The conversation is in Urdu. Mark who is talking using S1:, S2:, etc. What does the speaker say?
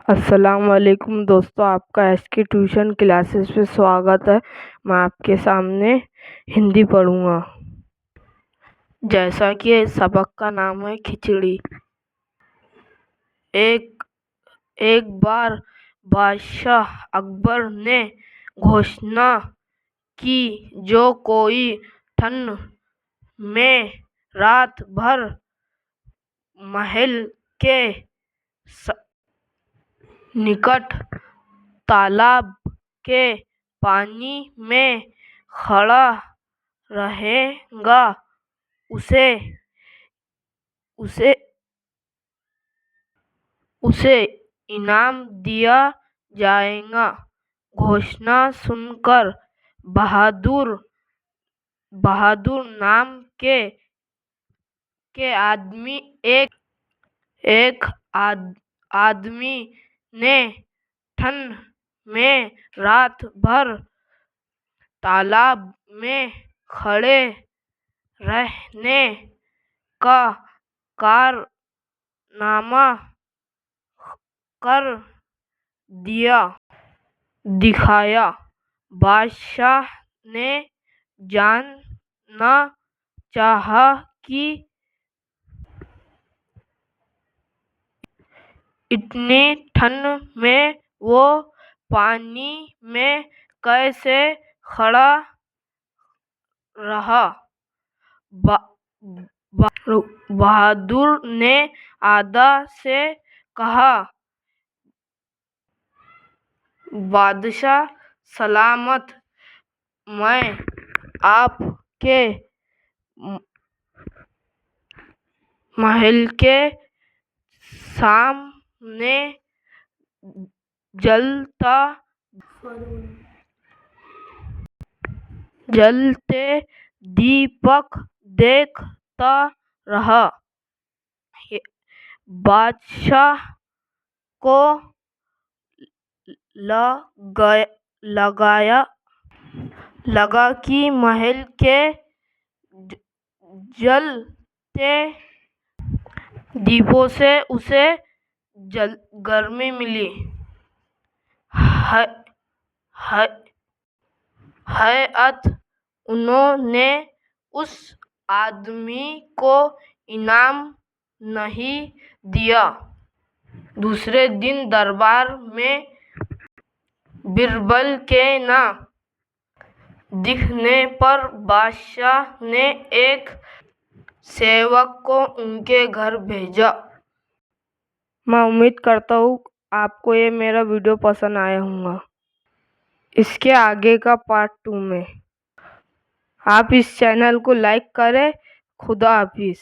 S1: السلام علیکم دوستو، آپ کا ایس کے ٹیوشن کلاسز پہ سواگت ہے۔ میں آپ کے سامنے ہندی پڑھوں گا۔ جیسا کہ سبق کا نام ہے کھچڑی۔ ایک بار بادشاہ اکبر نے گھوشنا کی جو کوئی ٹھنڈ میں رات بھر محل کے نکٹ تالاب کے پانی میں کھڑا رہے گا اسے انعام دیا جائے گا۔ گھوشنا سن کر بہادر نام کے ایک آدمی نے ٹھنڈ میں رات بھر تالاب میں کھڑے رہنے کا کارنامہ کر دکھایا۔ بادشاہ نے جاننا چاہا کہ اتنی ٹھنڈ میں وہ پانی میں کیسے کھڑا رہا۔ بہادر نے ادا سے کہا، بادشاہ سلامت، میں آپ کے محل کے سامنے جلتے دیپک دیکھتا رہا۔ بادشاہ کو لگا کہ محل کے جلتے دیپوں سے اسے گرمی ملی ہے۔ انہوں نے اس آدمی کو انعام نہیں دیا۔ دوسرے دن دربار میں بربل کے نہ دکھنے پر بادشاہ نے ایک سیوک کو ان کے گھر بھیجا۔ میں امید کرتا ہوں آپ کو یہ میرا ویڈیو پسند آیا ہوگا۔ اس کے آگے کا پارٹ 2 میں آپ اس چینل کو لائک کریں۔ خدا حافظ۔